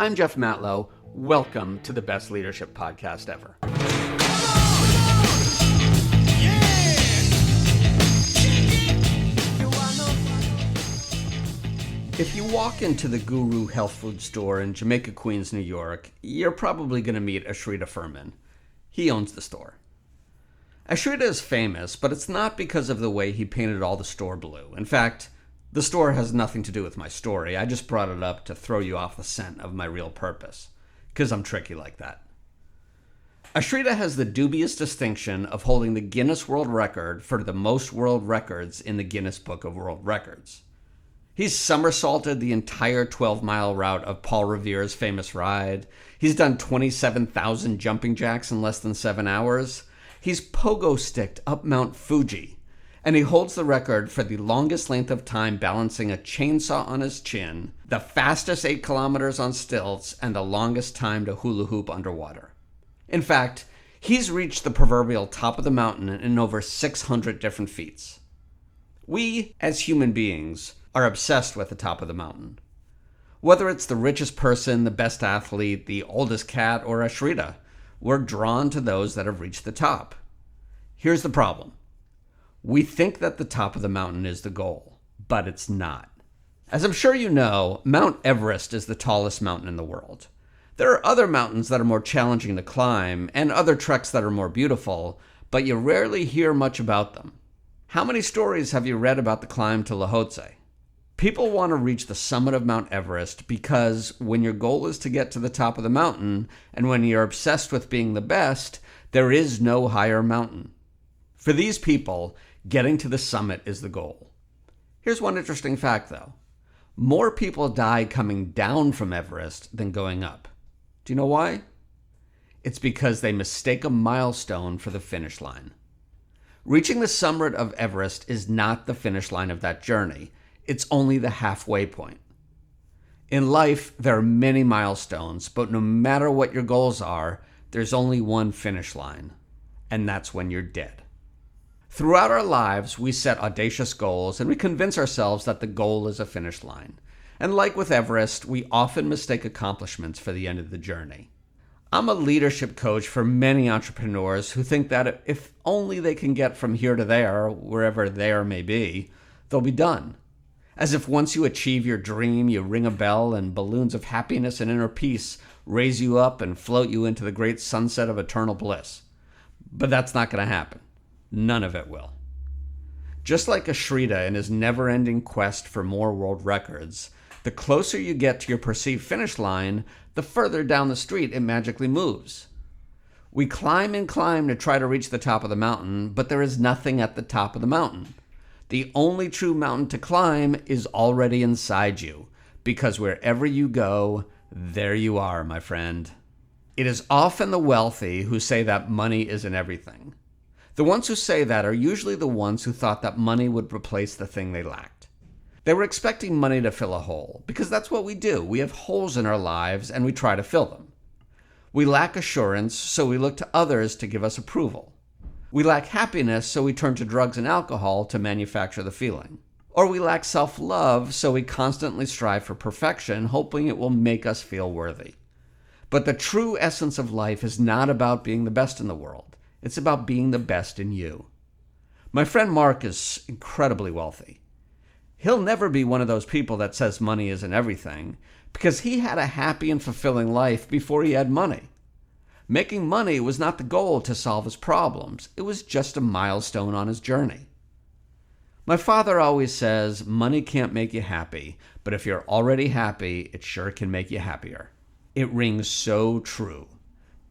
I'm Jeff Matlow. Welcome to the best leadership podcast ever. If you walk into the Guru health food store in Jamaica, Queens, New York, you're probably going to meet Ashrita Furman. He owns the store. Ashrita is famous, but it's not because of the way he painted all the store blue. In fact, the store has nothing to do with my story. I just brought it up to throw you off the scent of my real purpose, because I'm tricky like that. Ashrita has the dubious distinction of holding the Guinness World Record for the most world records in the Guinness Book of World Records. He's somersaulted the entire 12-mile route of Paul Revere's famous ride. He's done 27,000 jumping jacks in less than 7 hours. He's pogo-sticked up Mount Fuji. And he holds the record for the longest length of time balancing a chainsaw on his chin, the fastest 8 kilometers on stilts, and the longest time to hula hoop underwater. In fact, he's reached the proverbial top of the mountain in over 600 different feats. We, as human beings, are obsessed with the top of the mountain. Whether it's the richest person, the best athlete, the oldest cat, or Ashrita, we're drawn to those that have reached the top. Here's the problem. We think that the top of the mountain is the goal, but it's not. As I'm sure you know, Mount Everest is the tallest mountain in the world. There are other mountains that are more challenging to climb and other treks that are more beautiful, but you rarely hear much about them. How many stories have you read about the climb to Lhotse? People want to reach the summit of Mount Everest because when your goal is to get to the top of the mountain, and when you're obsessed with being the best, there is no higher mountain. For these people, getting to the summit is the goal. Here's one interesting fact, though. More people die coming down from Everest than going up. Do you know why? It's because they mistake a milestone for the finish line. Reaching the summit of Everest is not the finish line of that journey. It's only the halfway point. In life, there are many milestones, but no matter what your goals are, there's only one finish line, and that's when you're dead. Throughout our lives, we set audacious goals, and we convince ourselves that the goal is a finish line. And like with Everest, we often mistake accomplishments for the end of the journey. I'm a leadership coach for many entrepreneurs who think that if only they can get from here to there, wherever there may be, they'll be done. As if once you achieve your dream, you ring a bell and balloons of happiness and inner peace raise you up and float you into the great sunset of eternal bliss. But that's not going to happen. None of it will. Just like Ashrita in his never-ending quest for more world records, the closer you get to your perceived finish line, the further down the street it magically moves. We climb and climb to try to reach the top of the mountain, but there is nothing at the top of the mountain. The only true mountain to climb is already inside you, because wherever you go, there you are, my friend. It is often the wealthy who say that money isn't everything. The ones who say that are usually the ones who thought that money would replace the thing they lacked. They were expecting money to fill a hole, because that's what we do. We have holes in our lives, and we try to fill them. We lack assurance, so we look to others to give us approval. We lack happiness, so we turn to drugs and alcohol to manufacture the feeling. Or we lack self-love, so we constantly strive for perfection, hoping it will make us feel worthy. But the true essence of life is not about being the best in the world. It's about being the best in you. My friend Mark is incredibly wealthy. He'll never be one of those people that says money isn't everything, because he had a happy and fulfilling life before he had money. Making money was not the goal to solve his problems. It was just a milestone on his journey. My father always says, money can't make you happy, but if you're already happy, it sure can make you happier. It rings so true,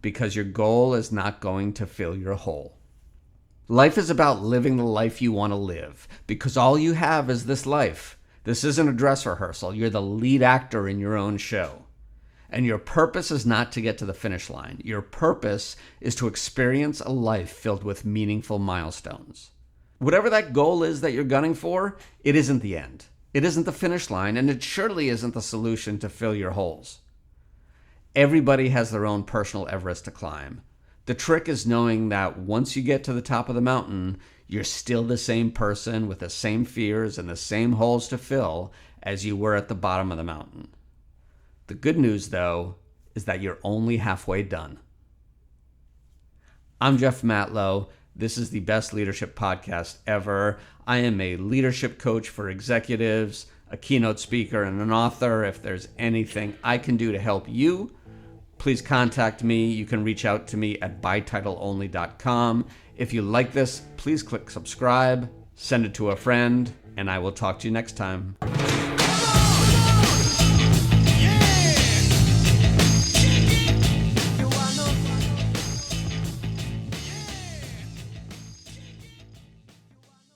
because your goal is not going to fill your hole. Life is about living the life you want to live, because all you have is this life. This isn't a dress rehearsal. You're the lead actor in your own show. And your purpose is not to get to the finish line. Your purpose is to experience a life filled with meaningful milestones. Whatever that goal is that you're gunning for, it isn't the end. It isn't the finish line, and it surely isn't the solution to fill your holes. Everybody has their own personal Everest to climb. The trick is knowing that once you get to the top of the mountain, you're still the same person with the same fears and the same holes to fill as you were at the bottom of the mountain. The good news, though, is that you're only halfway done. I'm Jeff Matlow. This is the best leadership podcast ever. I am a leadership coach for executives, a keynote speaker, and an author. If there's anything I can do to help you, please contact me. You can reach out to me at bytitleonly.com. If you like this, please click subscribe, send it to a friend, and I will talk to you next time.